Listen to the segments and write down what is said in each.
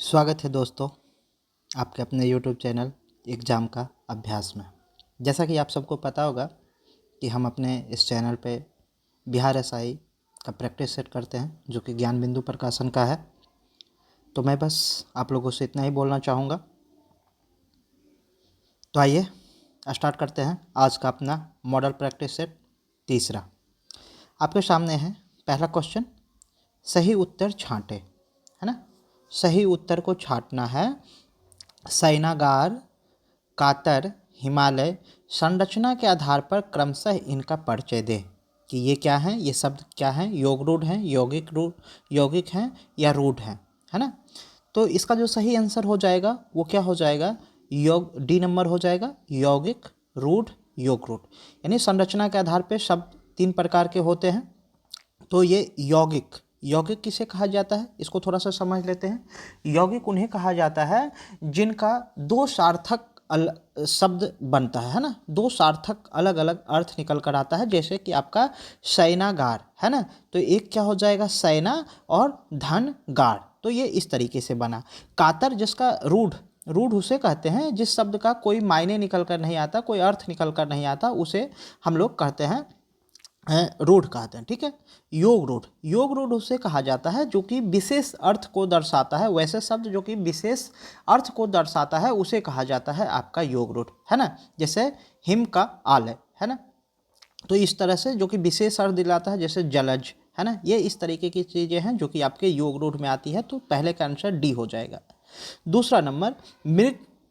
स्वागत है दोस्तों आपके अपने YouTube चैनल एग्ज़ाम का अभ्यास में। जैसा कि आप सबको पता होगा कि हम अपने इस चैनल पे बिहार एसआई का प्रैक्टिस सेट करते हैं जो कि ज्ञान बिंदु प्रकाशन का है। तो मैं बस आप लोगों से इतना ही बोलना चाहूँगा। तो आइए स्टार्ट करते हैं आज का अपना मॉडल प्रैक्टिस सेट तीसरा। आपके सामने है पहला क्वेश्चन, सही उत्तर छांटे, है ना। सही उत्तर को छांटना है। शयनागार, कातर, हिमालय संरचना के आधार पर क्रमशः इनका परिचय दें कि ये क्या हैं, ये शब्द क्या हैं, योग रूढ़ हैं, यौगिक हैं या रूढ़ हैं, है ना। तो इसका जो सही आंसर हो जाएगा वो क्या हो जाएगा, डी नंबर हो जाएगा, यौगिक, रूढ़, योग रूढ़। यानी संरचना के आधार पर शब्द तीन प्रकार के होते हैं। तो ये यौगिक किसे कहा जाता है, इसको थोड़ा सा समझ लेते हैं। यौगिक उन्हें कहा जाता है जिनका दो सार्थक शब्द बनता है ना, दो सार्थक अलग अलग अर्थ निकल कर आता है। जैसे कि आपका शयनागार है ना, तो एक क्या हो जाएगा, शयना और धनगार, तो ये इस तरीके से बना। कातर जिसका रूढ़ उसे कहते हैं जिस शब्द का कोई मायने निकल कर नहीं आता, कोई अर्थ निकल कर नहीं आता, उसे हम लोग कहते हैं रूढ़ कहते हैं, ठीक है। योग रूढ़ उसे कहा जाता है जो कि विशेष अर्थ को दर्शाता है। वैसे शब्द जो कि विशेष अर्थ को दर्शाता है उसे कहा जाता है आपका योग रूढ़, है ना। जैसे हिम का आलय, है ना, तो इस तरह से जो कि विशेष अर्थ दिलाता है, जैसे जलज, है ना। ये इस तरीके की चीज़ें हैं जो कि आपके योग रूढ़ में आती है। तो पहले का आंसर डी हो जाएगा। दूसरा नंबर,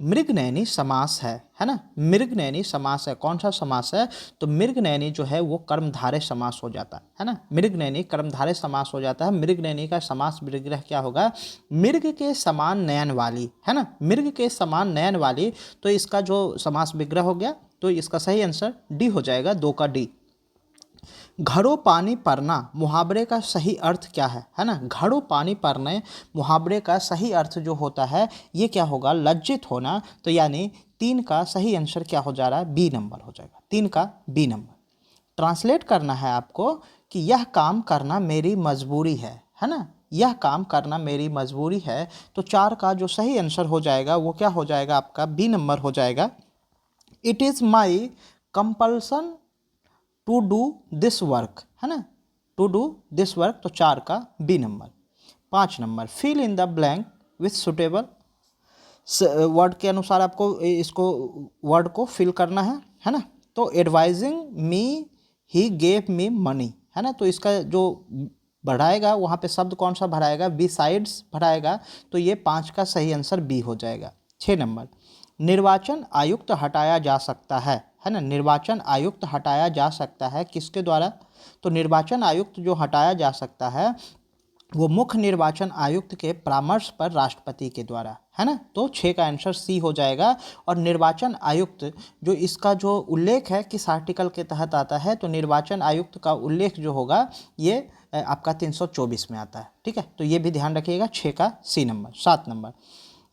मृगनयनी समास है ना। मृगनयनी समास है, कौन सा समास है, तो मृगनयनी जो है वो कर्मधारय समास हो जाता है ना। मृगनयनी कर्मधारय समास हो जाता है। मृगनयनी का समास विग्रह क्या होगा, मृग के समान नयन वाली, है ना, मृग के समान नयन वाली। तो इसका जो समास विग्रह हो गया, तो इसका सही आंसर डी हो जाएगा, 2 का डी। घड़ों पानी परना मुहावरे का सही अर्थ क्या है ना। घड़ों पानी परने मुहावरे का सही अर्थ जो होता है ये क्या होगा, लज्जित होना। तो यानी 3 का सही आंसर क्या हो जा रहा है, बी नंबर हो जाएगा, 3 का बी नंबर। ट्रांसलेट करना है आपको कि यह काम करना मेरी मजबूरी है ना, यह काम करना मेरी मजबूरी है। तो 4 का जो सही आंसर हो जाएगा वो क्या हो जाएगा, आपका बी नंबर हो जाएगा। It is my compulsion to do this work, है ना, टू डू दिस वर्क। तो 4 का B number. 5 number, fill in the blank with suitable word के अनुसार आपको इसको वर्ड को फिल करना है ना। तो advising me he gave me money, है ना, तो इसका जो बढ़ाएगा वहाँ पे शब्द कौन सा भराएगा, बी साइड्स भराएगा। तो ये 5 का सही आंसर बी हो जाएगा। 6 नंबर, निर्वाचन आयुक्त हटाया जा सकता है ना। निर्वाचन आयुक्त हटाया जा सकता है किसके द्वारा, तो निर्वाचन आयुक्त जो हटाया जा सकता है वो मुख्य निर्वाचन आयुक्त के परामर्श पर राष्ट्रपति के द्वारा, है ना। तो 6 का आंसर सी हो जाएगा। और निर्वाचन आयुक्त जो इसका जो उल्लेख है किस आर्टिकल के तहत आता है, तो निर्वाचन आयुक्त का उल्लेख जो होगा ये आपका 324 में आता है, ठीक है। तो ये भी ध्यान रखिएगा, 6 का सी नंबर। 7 नंबर,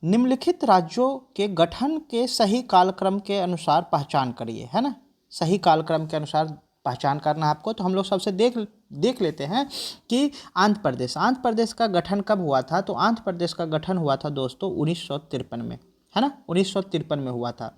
निम्नलिखित राज्यों के गठन के सही कालक्रम के अनुसार पहचान करिए, है ना। सही कालक्रम के अनुसार पहचान करना है आपको। तो हम लोग सबसे देख लेते हैं कि आंध्र प्रदेश का गठन कब हुआ था। तो आंध्र प्रदेश का गठन हुआ था दोस्तों 1953 में, है ना, 1953 में हुआ था।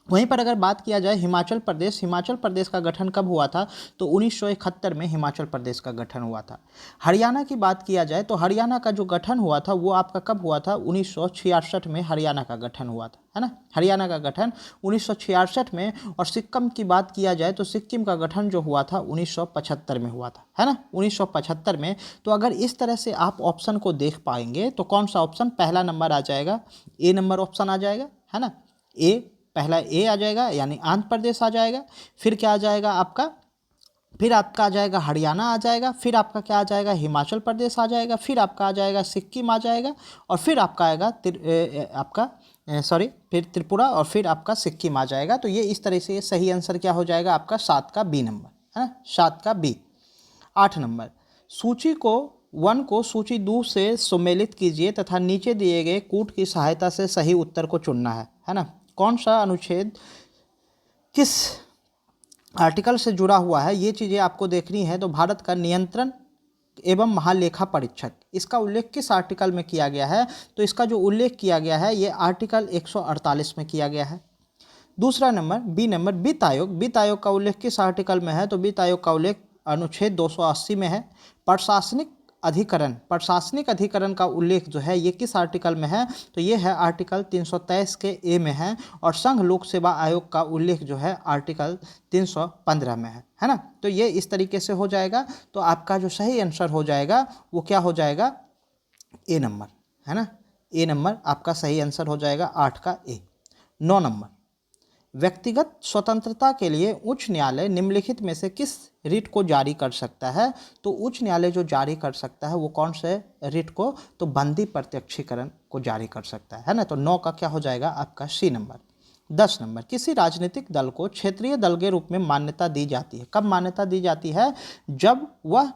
वहीं पर अगर बात किया जाए हिमाचल प्रदेश का गठन कब हुआ था, तो 1971 में हिमाचल प्रदेश का गठन हुआ था। हरियाणा की बात किया जाए तो हरियाणा का जो गठन हुआ था वो आपका कब हुआ था, 1966 में हरियाणा का गठन हुआ था, है ना। हरियाणा का गठन 1966 में। और सिक्किम की बात किया जाए तो सिक्किम का गठन जो हुआ था 1975 में हुआ था, है ना, 1975 में। तो अगर इस तरह से आप ऑप्शन को देख पाएंगे तो कौन सा ऑप्शन पहला नंबर आ जाएगा, ए नंबर ऑप्शन आ जाएगा, है ना। पहला ए आ जाएगा यानी आंध्र प्रदेश आ जाएगा। फिर क्या आ जाएगा आपका, फिर आपका आ जाएगा हरियाणा आ जाएगा। फिर आपका क्या आ जाएगा, हिमाचल प्रदेश आ जाएगा। फिर आपका आ जाएगा सिक्किम आ जाएगा। और फिर आपका आएगा फिर त्रिपुरा। और फिर आपका सिक्किम आ जाएगा। तो ये इस तरह से सही आंसर क्या हो जाएगा आपका 7 का बी नंबर, है ना, 7 का बी। 8 नंबर, सूची को 1 को सूची 2 से सुमेलित कीजिए तथा नीचे दिए गए कूट की सहायता से सही उत्तर को चुनना है ना। कौन सा अनुच्छेद किस आर्टिकल से जुड़ा हुआ है ये चीज़ें आपको देखनी है। तो भारत का नियंत्रण एवं महालेखा परीक्षक, इसका उल्लेख किस आर्टिकल में किया गया है? तो इसका जो उल्लेख किया गया है ये आर्टिकल 148 में किया गया है। दूसरा नंबर बी नंबर, वित्त आयोग, वित्त आयोग का उल्लेख किस आर्टिकल में है? तो वित्त आयोग का उल्लेख अनुच्छेद 280 में है। प्रशासनिक अधिकरण, प्रशासनिक अधिकरण का उल्लेख जो है ये किस आर्टिकल में है? तो ये है आर्टिकल 323 के ए में है। और संघ लोक सेवा आयोग का उल्लेख जो है आर्टिकल 315 में है ना। तो ये इस तरीके से हो जाएगा। तो आपका जो सही आंसर हो जाएगा वो क्या हो जाएगा? ए नंबर, है ना। ए नंबर आपका सही आंसर हो जाएगा 8 का ए। 9 नंबर, व्यक्तिगत स्वतंत्रता के लिए उच्च न्यायालय निम्नलिखित में से किस रिट को जारी कर सकता है? तो उच्च न्यायालय जो जारी कर सकता है वो कौन से रिट को? तो बंदी प्रत्यक्षीकरण को जारी कर सकता है ना। तो 9 का क्या हो जाएगा आपका सी नंबर। 10 नंबर, किसी राजनीतिक दल को क्षेत्रीय दल के रूप में मान्यता दी जाती है। कब मान्यता दी जाती है? जब वह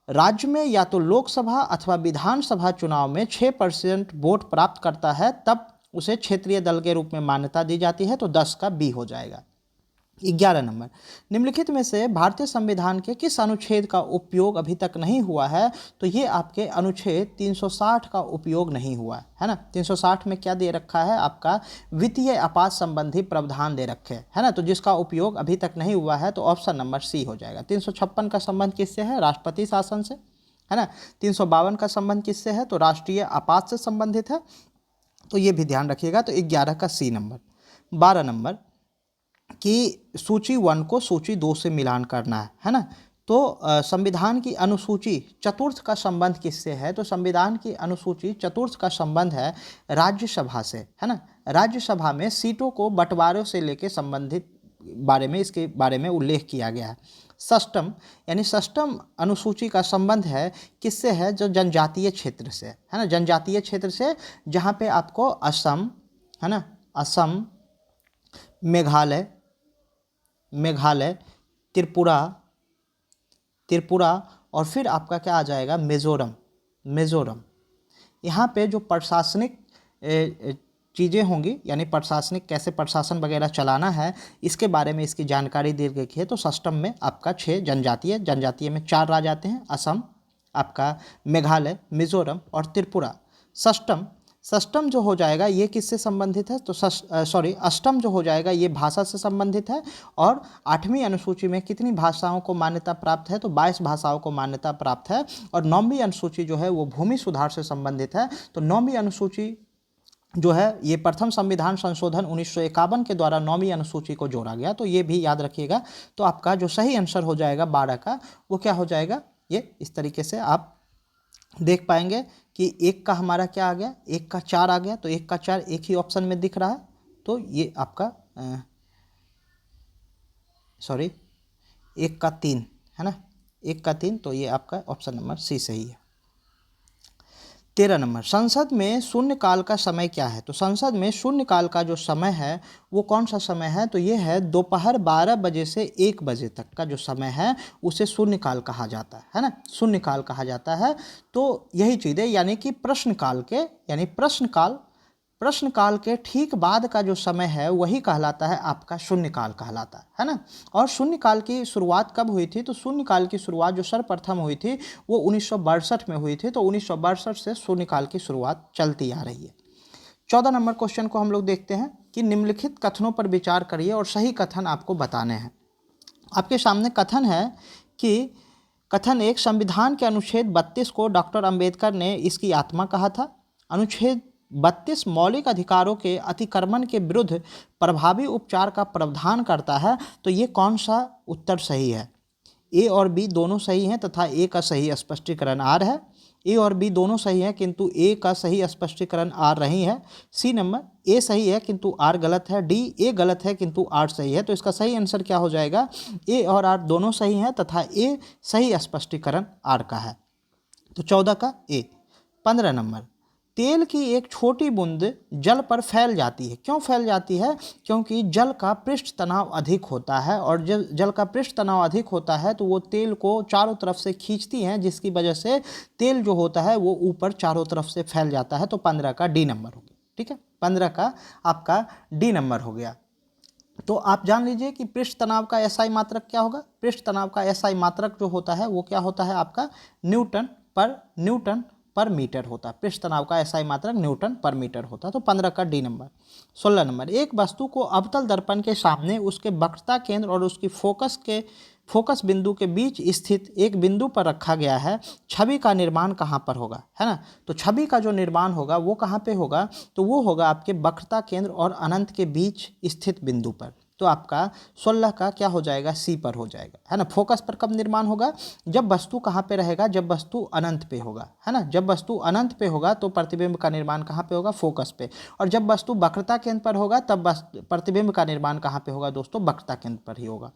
राज्य में या तो लोकसभा अथवा विधानसभा चुनाव में 6% वोट प्राप्त करता है, तब उसे क्षेत्रीय दल के रूप में मान्यता दी जाती है। तो 10 का बी हो जाएगा। 11 नंबर, निम्नलिखित में से भारतीय संविधान के किस अनुच्छेद का उपयोग अभी तक नहीं हुआ है? तो ये आपके अनुच्छेद 360 का उपयोग नहीं हुआ है ना। 360 में क्या दे रखा है? आपका वित्तीय आपात संबंधी प्रावधान दे रखे है ना। तो जिसका उपयोग अभी तक नहीं हुआ है तो ऑप्शन नंबर सी हो जाएगा। 356 का संबंध किससे है? राष्ट्रपति शासन से, है ना। 352 का संबंध किससे है? तो राष्ट्रीय आपात से संबंधित है। तो ये भी ध्यान रखिएगा। तो 11 का सी नंबर। 12 नंबर कि सूची 1 को सूची 2 से मिलान करना है ना। तो संविधान की अनुसूची चतुर्थ का संबंध किससे है? तो संविधान की अनुसूची चतुर्थ का संबंध है राज्यसभा से, है ना। राज्यसभा में सीटों को बंटवारे से लेकर संबंधित बारे में, इसके बारे में उल्लेख किया गया है। षष्टम यानी षष्टम अनुसूची का संबंध है किससे है? जो जनजातीय क्षेत्र से, है ना। जनजातीय क्षेत्र से, जहाँ पे आपको असम, है ना, असम, मेघालय, त्रिपुरा और फिर आपका क्या आ जाएगा? मिजोरम। यहाँ पे जो प्रशासनिक चीज़ें होंगी, यानी प्रशासनिक कैसे प्रशासन वगैरह चलाना है, इसके बारे में इसकी जानकारी दी गई है। तो षष्टम में आपका 6 जनजातीय में 4 राज्य आते हैं, असम, आपका मेघालय, मिजोरम और त्रिपुरा। षष्टम जो हो जाएगा ये किससे संबंधित है? तो अष्टम जो हो जाएगा ये भाषा से संबंधित है। और 8वीं अनुसूची में कितनी भाषाओं को मान्यता प्राप्त है? तो 22 भाषाओं को मान्यता प्राप्त है। और 9वीं अनुसूची जो है वो भूमि सुधार से संबंधित है। तो 9वीं अनुसूची जो है ये प्रथम संविधान संशोधन 1951 के द्वारा 9वीं अनुसूची को जोड़ा गया। तो ये भी याद रखिएगा। तो आपका जो सही आंसर हो जाएगा 12 का, वो क्या हो जाएगा? ये इस तरीके से आप देख पाएंगे कि 1 का हमारा क्या आ गया? 1 का 4 आ गया। तो 1 का 4 एक ही ऑप्शन में दिख रहा है। तो ये आपका 1 का 3, है ना, 1 का 3। तो ये आपका ऑप्शन नंबर सी सही है। 13 नंबर, संसद में शून्यकाल का समय क्या है? तो संसद में शून्यकाल का जो समय है वो कौन सा समय है? तो ये है दोपहर 12 बजे से 1 बजे तक का जो समय है उसे शून्यकाल कहा जाता है ना। शून्यकाल कहा जाता है। तो यही चीज़ है, यानी कि प्रश्नकाल के ठीक बाद का जो समय है वही कहलाता है आपका शून्यकाल कहलाता है ना। और शून्यकाल की शुरुआत कब हुई थी? तो शून्यकाल की शुरुआत जो सर्वप्रथम हुई थी वो 1962 में हुई थी। तो 1962 से शून्यकाल की शुरुआत चलती आ रही है। 14 नंबर क्वेश्चन को हम लोग देखते हैं कि निम्नलिखित कथनों पर विचार करिए और सही कथन आपको बताने हैं। आपके सामने कथन है कि कथन 1, संविधान के अनुच्छेद 32 को डॉक्टर अंबेडकर ने इसकी आत्मा कहा था। अनुच्छेद 32 मौलिक अधिकारों के अतिक्रमण के विरुद्ध प्रभावी उपचार का प्रावधान करता है। तो ये कौन सा उत्तर सही है? ए और बी दोनों सही हैं तथा ए का सही स्पष्टीकरण आर है। ए और बी दोनों सही हैं किंतु ए का सही स्पष्टीकरण आर नहीं है। सी नंबर, ए सही है किंतु आर गलत है। डी, ए गलत है किंतु आर सही है। तो इसका सही आंसर क्या हो जाएगा? ए और आर दोनों सही हैं तथा ए सही स्पष्टीकरण आर का है। तो 14 का ए। 15 नंबर, तेल की एक छोटी बूंद जल पर फैल जाती है। क्यों फैल जाती है? क्योंकि जल का पृष्ठ तनाव अधिक होता है और जल का पृष्ठ तनाव अधिक होता है तो वो तेल को चारों तरफ से खींचती हैं, जिसकी वजह से तेल जो होता है वो ऊपर चारों तरफ से फैल जाता है। तो 15 का डी नंबर हो गया। ठीक है, 15 का आपका डी नंबर हो गया। तो आप जान लीजिए कि पृष्ठ तनाव का एसआई मात्रक क्या होगा। पृष्ठ तनाव का एसआई मात्रक जो होता है वो क्या होता है आपका न्यूटन पर मीटर होता है। पृष्ठ तनाव का एसआई मात्रक न्यूटन पर मीटर होता है। तो 15 का डी नंबर। 16 नंबर, एक वस्तु को अवतल दर्पण के सामने उसके वक्रता केंद्र और उसकी फोकस बिंदु के बीच स्थित एक बिंदु पर रखा गया है, छवि का निर्माण कहाँ पर होगा, है ना। तो छवि का जो निर्माण होगा वो कहाँ पे होगा, तो वो होगा आपके वक्रता केंद्र और अनंत के बीच स्थित बिंदु पर। तो आपका 16 का क्या हो जाएगा, सी पर हो जाएगा, है ना। फोकस पर कब निर्माण होगा, जब वस्तु कहाँ पे रहेगा, जब वस्तु अनंत पे होगा, है ना। जब वस्तु अनंत पे होगा तो प्रतिबिंब का निर्माण कहाँ पे होगा, फोकस पे। और जब वस्तु वक्रता केंद्र पर होगा तब प्रतिबिंब का निर्माण कहाँ पे होगा दोस्तों, वक्रता केंद्र पर ही होगा।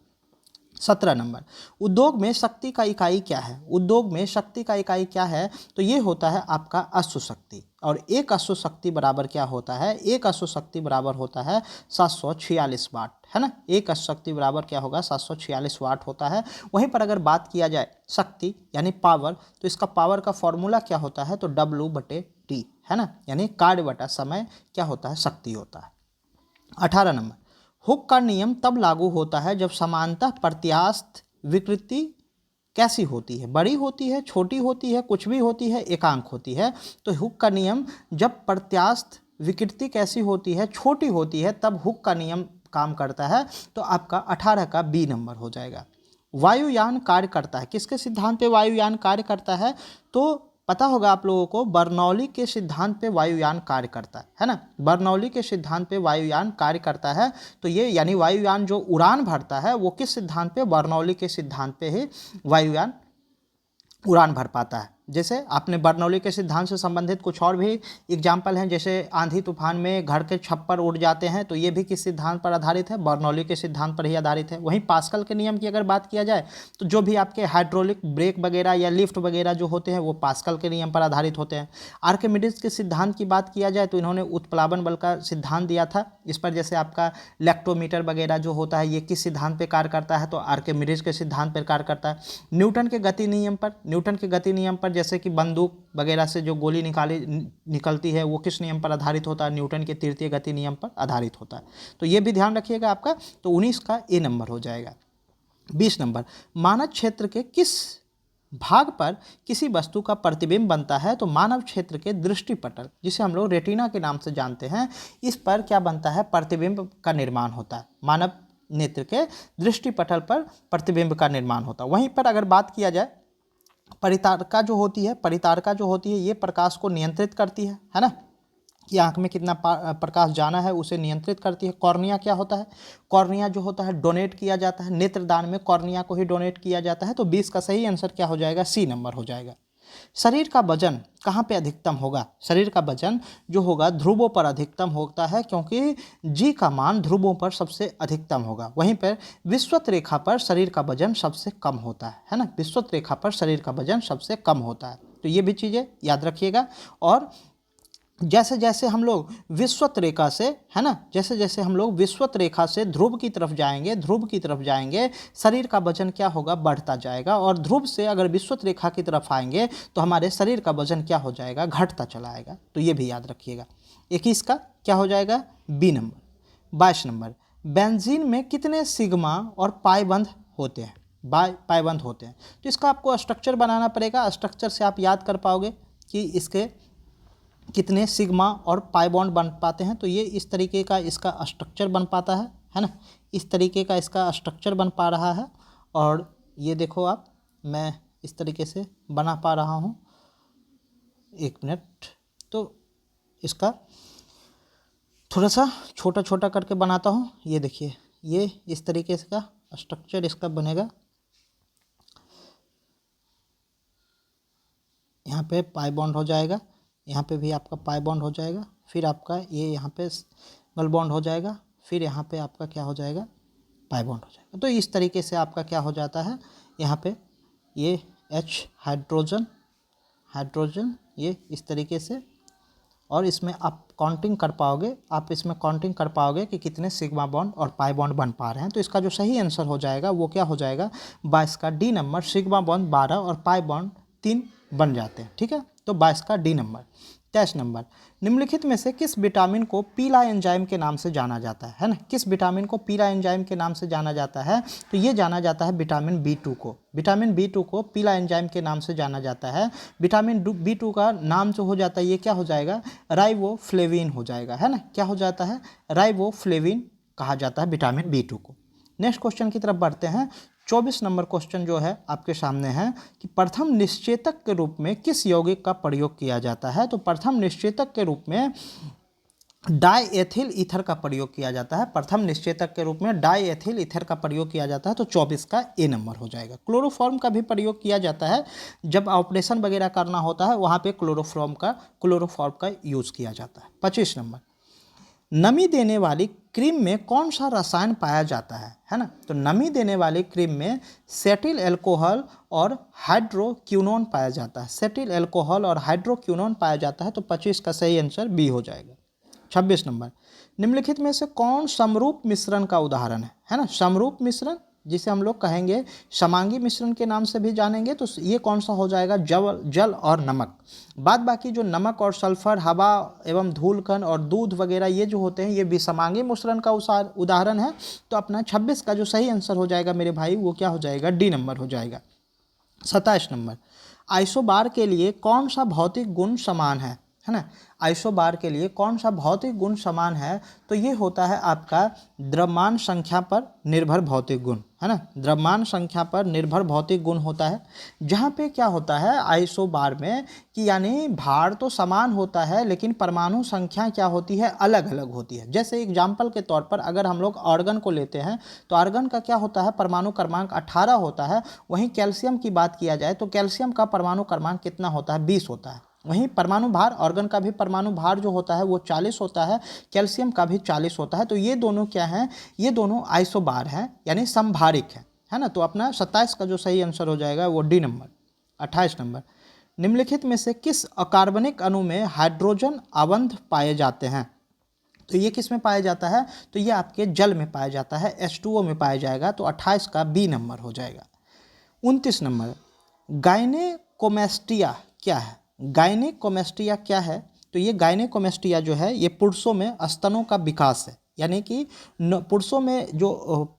17 नंबर, उद्योग में शक्ति का इकाई क्या है। उद्योग में शक्ति का इकाई क्या है, तो ये होता है आपका अश्व शक्ति। और एक अश्व शक्ति बराबर क्या होता है, एक अश्व शक्ति बराबर होता है 746 वाट, है ना। एक अश्व शक्ति बराबर क्या होगा, 746 वाट होता है। वहीं पर अगर बात किया जाए शक्ति यानी पावर, तो इसका पावर का फॉर्मूला क्या होता है, तो W/T, है ना, यानी कार्य बटा समय क्या होता है, शक्ति होता है। 18 नंबर, हुक का नियम तब लागू होता है जब समानतः प्रत्यास्थ विकृति कैसी होती है, बड़ी होती है, छोटी होती है, कुछ भी होती है, एकांक होती है। तो हुक का नियम जब प्रत्यास्थ विकृति कैसी होती है, छोटी होती है, तब हुक का नियम काम करता है। तो आपका 18 का बी नंबर हो जाएगा। वायुयान कार्य करता है, किसके सिद्धांत पे वायुयान कार्य करता है, तो पता होगा आप लोगों को बर्नौली के सिद्धांत पे वायुयान कार्य करता है ना। बर्नौली के सिद्धांत पे वायुयान कार्य करता है। तो ये यानी वायुयान जो उड़ान भरता है वो किस सिद्धांत पे, बर्नौली के सिद्धांत पे ही वायुयान उड़ान भर पाता है। जैसे आपने बर्नौली के सिद्धांत से संबंधित कुछ और भी एग्जाम्पल हैं, जैसे आंधी तूफान में घर के छप्पर उड़ जाते हैं, तो ये भी किस सिद्धांत पर आधारित है, बर्नौली के सिद्धांत पर ही आधारित है। वहीं पास्कल के नियम की अगर बात किया जाए तो जो भी आपके हाइड्रोलिक ब्रेक वगैरह या लिफ्ट वगैरह जो होते हैं वो पास्कल के नियम पर आधारित होते हैं। आर्किमिडीज के सिद्धांत की बात किया जाए तो इन्होंने उत्प्लावन बल का सिद्धांत दिया था इस पर। जैसे आपका लैक्टोमीटर वगैरह जो होता है ये किस सिद्धांत पर कार्य करता है, तो आर्किमिडीज के सिद्धांत पर कार्य करता है। न्यूटन के गति नियम पर जैसे कि बंदूक वगैरह से जो गोली निकलती है वो किस नियम पर आधारित होता है, न्यूटन के तृतीय गति नियम पर आधारित होता है। तो ये भी ध्यान रखिएगा आपका। तो 19 का ए नंबर हो जाएगा। 20 नंबर, मानव क्षेत्र के किस भाग पर किसी वस्तु का प्रतिबिंब बनता है, तो मानव क्षेत्र के दृष्टिपटल, जिसे हम लोग रेटिना के नाम से जानते हैं, इस पर क्या बनता है, प्रतिबिंब का निर्माण होता है। मानव नेत्र के दृष्टिपटल पर प्रतिबिंब का निर्माण होता है। वहीं पर अगर बात किया जाए परितारका जो होती है ये प्रकाश को नियंत्रित करती है ना, कि आंख में कितना प्रकाश जाना है उसे नियंत्रित करती है। कॉर्निया क्या होता है, कॉर्निया जो होता है डोनेट किया जाता है, नेत्रदान में कॉर्निया को ही डोनेट किया जाता है। तो 20 का सही आंसर क्या हो जाएगा, सी नंबर हो जाएगा। शरीर का वजन कहाँ पे अधिकतम होगा, शरीर का वजन जो होगा ध्रुवों पर अधिकतम होता है, क्योंकि जी का मान ध्रुवों पर सबसे अधिकतम होगा। वहीं पर विषुवत रेखा पर शरीर का वजन सबसे कम होता है ना, विषुवत रेखा पर शरीर का वजन सबसे कम होता है। तो ये भी चीज़ें याद रखिएगा। और जैसे जैसे हम लोग विषुवत रेखा से, है ना, जैसे जैसे हम लोग विषुवत रेखा से ध्रुव की तरफ जाएंगे शरीर का वजन क्या होगा, बढ़ता जाएगा। और ध्रुव से अगर विषुवत रेखा की तरफ आएंगे तो हमारे शरीर का वजन क्या हो जाएगा, घटता चला आएगा। तो ये भी याद रखिएगा। 21 का क्या हो जाएगा, बी नंबर। 22 नंबर, बेंजीन में कितने सिग्मा और पाइबंध होते हैं, पाइबंध होते हैं। तो इसका आपको स्ट्रक्चर बनाना पड़ेगा। स्ट्रक्चर से आप याद कर पाओगे कि इसके कितने सिग्मा और पाई बॉन्ड बन पाते हैं। तो ये इस तरीके का इसका स्ट्रक्चर बन पाता है ना, इस तरीके का इसका स्ट्रक्चर बन पा रहा है। और ये देखो आप, मैं इस तरीके से बना पा रहा हूँ। एक मिनट, तो इसका थोड़ा सा छोटा छोटा करके बनाता हूँ। ये देखिए, ये इस तरीके से का स्ट्रक्चर इसका बनेगा। यहाँ पे पाई बॉन्ड हो जाएगा, यहाँ पे भी आपका पाई बॉन्ड हो जाएगा, फिर आपका ये यहाँ पे सिंगल बॉन्ड हो जाएगा, फिर यहाँ पे आपका क्या हो जाएगा, पाई बॉन्ड हो जाएगा। तो इस तरीके से आपका क्या हो जाता है, यहाँ पे ये H हाइड्रोजन ये इस तरीके से। और इसमें आप काउंटिंग कर पाओगे, कि कितने सिग्मा बॉन्ड और पाई बॉन्ड बन पा रहे हैं। तो इसका जो सही आंसर हो जाएगा वो क्या हो जाएगा, 22 का डी नंबर। सिग्मा बॉन्ड 12 और पाई बॉन्ड 3 बन जाते हैं, ठीक है। तो 22 का डी नंबर। 23 नंबर, निम्नलिखित में से किस विटामिन को पीला एंजाइम के नाम से जाना जाता है ना? किस विटामिन को पीला एंजाइम के नाम से जाना जाता है? तो ये जाना जाता है विटामिन B2 को। विटामिन B2 को पीला एंजाइम के नाम से जाना जाता है। विटामिन B2 का नाम जो हो जाता है ये क्या हो जाएगा? राइबोफ्लेविन हो जाएगा, है ना? क्या हो जाता है? राइबोफ्लेविन कहा जाता है विटामिन B2 को। नेक्स्ट क्वेश्चन की तरफ बढ़ते हैं। 24 नंबर क्वेश्चन जो है आपके सामने है कि प्रथम निश्चेतक के रूप में किस यौगिक का प्रयोग किया जाता है? तो प्रथम निश्चेतक के रूप में डाईएथिल ईथर का प्रयोग किया जाता है। प्रथम निश्चेतक के रूप में डाईएथिल ईथर का प्रयोग किया जाता है। तो 24 का ए नंबर हो जाएगा। क्लोरोफॉर्म का भी प्रयोग किया जाता है, जब ऑपरेशन वगैरह करना होता है वहाँ पे क्लोरोफॉर्म का यूज़ किया जाता है। 25 नंबर, नमी देने वाली क्रीम में कौन सा रसायन पाया जाता है ना? तो नमी देने वाली क्रीम में सेटिल अल्कोहल और हाइड्रोक्विनोन पाया जाता है। सेटिल अल्कोहल और हाइड्रोक्विनोन पाया जाता है। तो 25 का सही आंसर बी हो जाएगा। 26 नंबर, निम्नलिखित में से कौन समरूप मिश्रण का उदाहरण है ना? समरूप मिश्रण जिसे हम लोग कहेंगे समांगी मिश्रण के नाम से भी जानेंगे। तो ये कौन सा हो जाएगा? जल और नमक। बाद बाकी जो नमक और सल्फर, हवा एवं धूलकण और दूध वगैरह ये जो होते हैं ये विषमांगी मिश्रण का उदाहरण है। तो अपना 26 का जो सही आंसर हो जाएगा मेरे भाई वो क्या हो जाएगा? डी नंबर हो जाएगा। 27 नंबर, आइसोबार के लिए कौन सा भौतिक गुण समान है ना? आइसोबार के लिए कौन सा भौतिक गुण समान है? तो ये होता है आपका द्रव्यमान संख्या पर निर्भर भौतिक गुण, है ना? द्रव्यमान संख्या पर निर्भर भौतिक गुण होता है। जहाँ पे क्या होता है आइसोबार में कि यानी भार तो समान होता है लेकिन परमाणु संख्या क्या होती है? अलग अलग होती है। जैसे एग्जाम्पल के तौर पर अगर हम लोग आर्गन को लेते हैं तो आर्गन का क्या होता है? परमाणु क्रमांक 18 होता है। वहीं कैल्शियम की बात किया जाए तो कैल्शियम का परमाणु क्रमांक कितना होता है? 20 होता है। वहीं परमाणु भार, ऑर्गन का भी परमाणु भार जो होता है वो 40 होता है, कैल्शियम का भी 40 होता है। तो ये दोनों क्या हैं? ये दोनों आइसोबार हैं यानी समभारिक है ना? तो अपना 27 का जो सही आंसर हो जाएगा वो डी नंबर। 28 नंबर, निम्नलिखित में से किस अकार्बनिक अणु में हाइड्रोजन अवंध पाए जाते हैं? तो ये किस में पाया जाता है? तो ये आपके जल में पाया जाता है, H2O में पाया जाएगा। तो 28 का बी नंबर हो जाएगा। 29 नंबर, गायनेकोमेस्टिया क्या है? गायनेकोमेस्टिया क्या है? तो ये गायनेकोमेस्टिया जो है ये पुरुषों में स्तनों का विकास है। यानी कि पुरुषों में जो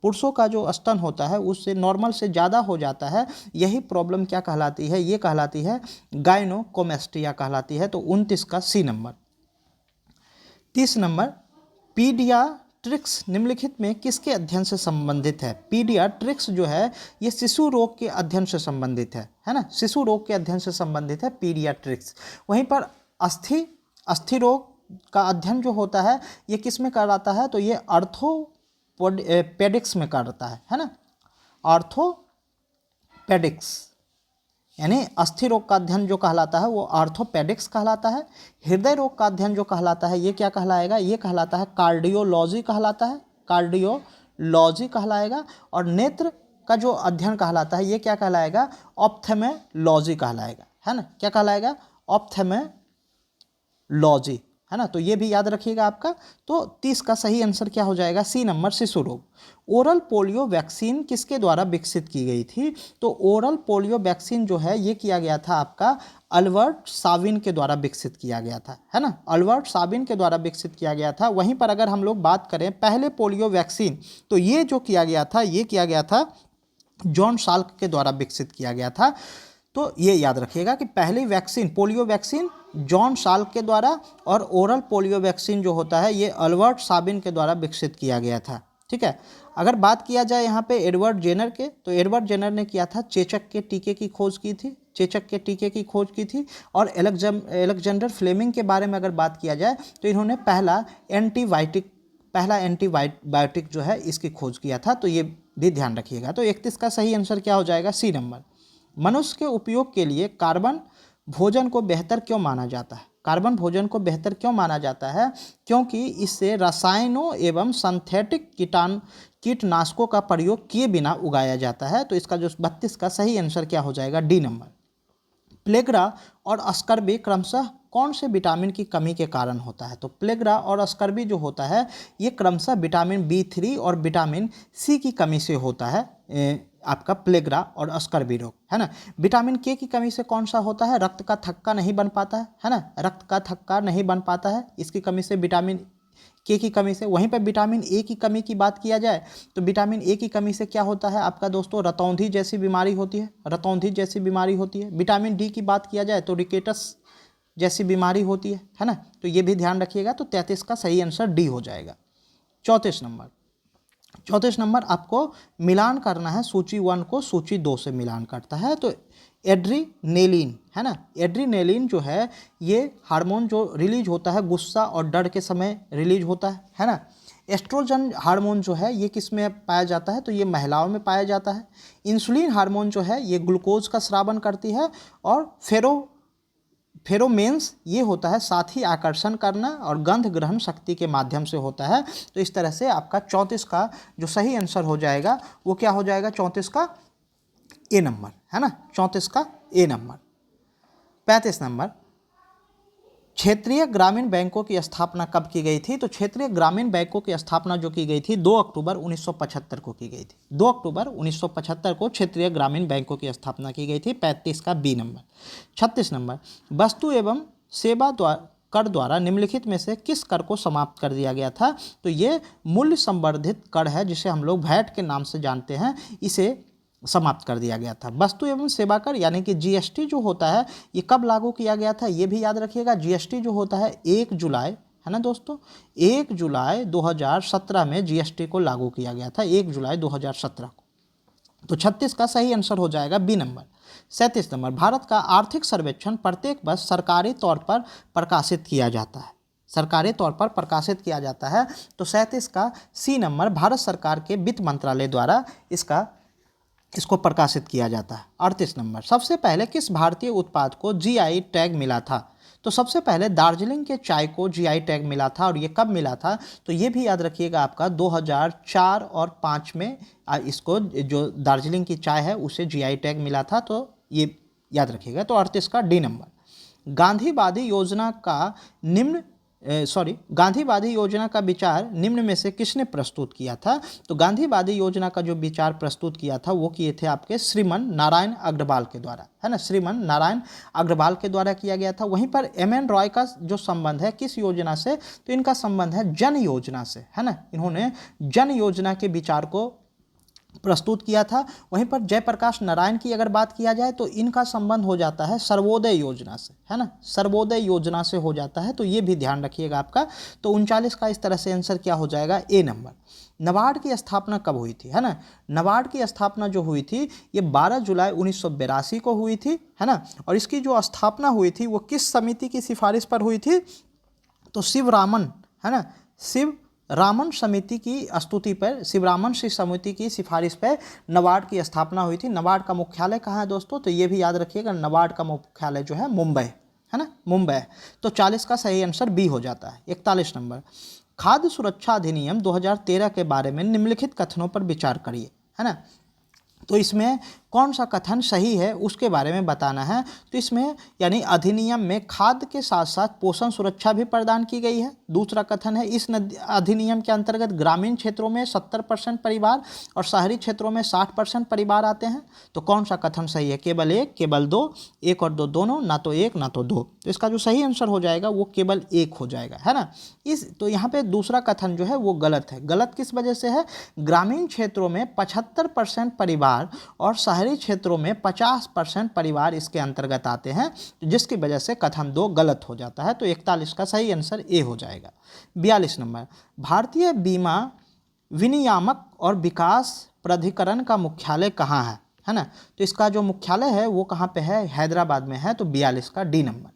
पुरुषों का जो स्तन होता है उससे नॉर्मल से ज़्यादा हो जाता है। यही प्रॉब्लम क्या कहलाती है? ये कहलाती है गायनेकोमेस्टिया कहलाती है। तो 29 का सी नंबर। 30 नंबर, पीडियाट्रिक्स निम्नलिखित में किसके अध्ययन से संबंधित है? पीडियाट्रिक्स जो है ये शिशु रोग के अध्ययन से संबंधित है ना? शिशु रोग के अध्ययन से संबंधित है पीडियाट्रिक्स। वहीं पर अस्थि रोग का अध्ययन जो होता है ये किस में कराता है? तो ये आर्थोपेडिक्स में कराता है ना? आर्थोपेडिक्स यानी अस्थि रोग का अध्ययन जो कहलाता है वो आर्थोपेडिक्स कहलाता है। हृदय रोग का अध्ययन जो कहलाता है ये क्या कहलाएगा? ये कहलाता है कार्डियोलॉजी कहलाता है, कार्डियोलॉजी कहलाएगा। और नेत्र का जो अध्ययन कहलाता है ये क्या कहलाएगा? ऑप्थेमेलॉजी कहलाएगा, है ना? क्या कहलाएगा? ऑप्थेमेलॉजी, है ना? तो ये भी याद रखिएगा आपका। तो 30 का सही आंसर क्या हो जाएगा? सी नंबर, शिशु रोग। ओरल पोलियो वैक्सीन किसके द्वारा विकसित की गई थी? तो ओरल पोलियो वैक्सीन जो है ये किया गया था आपका अल्बर्ट साबिन के द्वारा विकसित किया गया था, है ना? अल्बर्ट साबिन के द्वारा विकसित किया गया था। वहीं पर अगर हम लोग बात करें पहले पोलियो वैक्सीन तो ये जो किया गया था ये किया गया था जॉन साल्क के द्वारा विकसित किया गया था। तो ये याद रखिएगा कि पहली vaccine polio vaccine John Salk के द्वारा और ओरल पोलियो वैक्सीन जो होता है ये अल्बर्ट साबिन के द्वारा विकसित किया गया था। ठीक है। अगर बात किया जाए यहाँ पे एडवर्ड जेनर के, तो एडवर्ड जेनर ने किया था चेचक के टीके की खोज की थी, चेचक के टीके की खोज की थी। और एलेक्जेंडर फ्लेमिंग के बारे में अगर बात किया जाए तो इन्होंने पहला एंटीबायोटिक जो है इसकी खोज किया था। तो ये भी ध्यान रखिएगा। तो 31 का सही आंसर क्या हो जाएगा? C number. मनुष्य के उपयोग के लिए कार्बन भोजन को बेहतर क्यों माना जाता है? कार्बन भोजन को बेहतर क्यों माना जाता है? क्योंकि इससे रसायनों एवं सिंथेटिक कीटनाशकों का प्रयोग किए बिना उगाया जाता है। तो इसका जो 32 का सही आंसर क्या हो जाएगा? D number. प्लेग्रा और अस्कर्बी क्रमशः कौन से विटामिन की कमी के कारण होता है? तो प्लेग्रा और अस्कर्बी जो होता है ये क्रमशः विटामिन B3 और विटामिन C की कमी से होता है। आपका प्लेग्रा और स्कर्वी रोग, है ना। विटामिन के की कमी से कौन सा होता है, रक्त का थक्का नहीं बन पाता है ना, रक्त का थक्का नहीं बन पाता है इसकी कमी से, विटामिन के की कमी से। वहीं पर विटामिन ए की कमी की बात किया जाए तो विटामिन ए की कमी से क्या होता है आपका दोस्तों, रतौंधी जैसी बीमारी होती है, रतौंधी जैसी बीमारी होती है। विटामिन डी की बात किया जाए तो रिकेटस जैसी बीमारी होती है ना। तो ये भी ध्यान रखिएगा। तो 33 का सही आंसर डी हो जाएगा। 34 नंबर आपको मिलान करना है, सूची 1 को सूची 2 से मिलान करता है। तो एड्रीनेलिन, है ना, एड्रीनेलिन जो है ये हार्मोन जो रिलीज होता है गुस्सा और डर के समय रिलीज होता है ना। एस्ट्रोजन हार्मोन जो है ये किस में पाया जाता है, तो ये महिलाओं में पाया जाता है। इंसुलिन हार्मोन जो है ये ग्लूकोज का स्रावन करती है। और फेरोमेन्स ये होता है साथी आकर्षण करना और गंध ग्रहण शक्ति के माध्यम से होता है। तो इस तरह से आपका 34 का जो सही आंसर हो जाएगा वो क्या हो जाएगा, 34 का ए नंबर, है ना, 34 का ए नंबर। 35 नंबर, क्षेत्रीय ग्रामीण बैंकों की स्थापना कब की गई थी, तो क्षेत्रीय ग्रामीण बैंकों की स्थापना जो की गई थी 2 अक्टूबर 1975 को की गई थी। 2 अक्टूबर 1975 को क्षेत्रीय ग्रामीण बैंकों की स्थापना की गई थी। 35 का बी नंबर। 36 नंबर, वस्तु एवं सेवा कर द्वारा निम्नलिखित में से किस कर को समाप्त कर दिया गया था, तो ये मूल्य संवर्धित कर है जिसे हम लोग वैट के नाम से जानते हैं, इसे समाप्त कर दिया गया था। वस्तु एवं सेवा कर यानी कि जीएसटी जो होता है ये कब लागू किया गया था, ये भी याद रखिएगा। जीएसटी जो होता है 1 जुलाई, है ना दोस्तों, 1 जुलाई 2017 में जीएसटी को लागू किया गया था, 1 जुलाई 2017 को। तो 36 का सही आंसर हो जाएगा बी नंबर। 37 नंबर, भारत का आर्थिक सर्वेक्षण प्रत्येक वर्ष सरकारी तौर पर प्रकाशित किया जाता है, सरकारी तौर पर प्रकाशित किया जाता है। तो 37 का सी नंबर, भारत सरकार के वित्त मंत्रालय द्वारा इसको प्रकाशित किया जाता है। 38 नंबर, सबसे पहले किस भारतीय उत्पाद को जीआई टैग मिला था, तो सबसे पहले दार्जिलिंग के चाय को जीआई टैग मिला था। और ये कब मिला था, तो ये भी याद रखिएगा आपका 2004 और 5 में इसको जो दार्जिलिंग की चाय है उसे जीआई टैग मिला था, तो ये याद रखिएगा। तो 38 का डी नंबर। गांधीवादी योजना का गांधीवादी योजना का विचार निम्न में से किसने प्रस्तुत किया था, तो गांधीवादी योजना का जो विचार प्रस्तुत किया था वो किए थे आपके श्रीमन नारायण अग्रवाल के द्वारा, है ना, श्रीमन नारायण अग्रवाल के द्वारा किया गया था। वहीं पर एम.एन. रॉय का जो संबंध है किस योजना से, तो इनका संबंध है जन योजना से, है ना, इन्होंने जन योजना के विचार को प्रस्तुत किया था। वहीं पर जयप्रकाश नारायण की अगर बात किया जाए तो इनका संबंध हो जाता है सर्वोदय योजना से, है ना, सर्वोदय योजना से हो जाता है। तो ये भी ध्यान रखिएगा आपका। तो 39 का इस तरह से आंसर क्या हो जाएगा, ए नंबर। नाबार्ड की स्थापना कब हुई थी, है ना, नाबार्ड की स्थापना जो हुई थी ये 12 जुलाई 1982 को हुई थी, है ना। और इसकी जो स्थापना हुई थी वो किस समिति की सिफारिश पर हुई थी, तो शिवरामन, है ना, शिवरामन समिति की स्तुति पर, शिवरामन समिति की सिफारिश पर नाबार्ड की स्थापना हुई थी। नाबार्ड का मुख्यालय कहाँ है दोस्तों, तो ये भी याद रखिएगा, नाबार्ड का मुख्यालय जो है मुंबई, है ना, मुंबई। तो 40 का सही आंसर बी हो जाता है। 41 नंबर, खाद्य सुरक्षा अधिनियम 2013 के बारे में निम्नलिखित कथनों पर विचार करिए, है ना। तो इसमें कौन सा कथन सही है उसके बारे में बताना है। तो इसमें यानी अधिनियम में खाद्य के साथ साथ पोषण सुरक्षा भी प्रदान की गई है। दूसरा कथन है इस अधिनियम के अंतर्गत ग्रामीण क्षेत्रों में 70% परिवार और शहरी क्षेत्रों में 60% परिवार आते हैं। तो कौन सा कथन सही है, केवल एक, केवल दो, एक और दो दोनों, ना तो एक ना तो दो। तो इसका जो सही आंसर हो जाएगा वो केवल एक हो जाएगा, है ना। तो यहाँ पे दूसरा कथन जो है वो गलत है। गलत किस वजह से है, ग्रामीण क्षेत्रों में 75% परिवार और शहरी क्षेत्रों में 50% परिवार इसके अंतर्गत आते हैं, जिसकी वजह से कथन 2 गलत हो जाता है। तो 41 का सही आंसर ए हो जाएगा। 42 नंबर, भारतीय बीमा विनियामक और विकास प्राधिकरण का मुख्यालय कहाँ है ना। तो इसका जो मुख्यालय है वो कहाँ पे है, हैदराबाद में है। तो 42 का डी नंबर।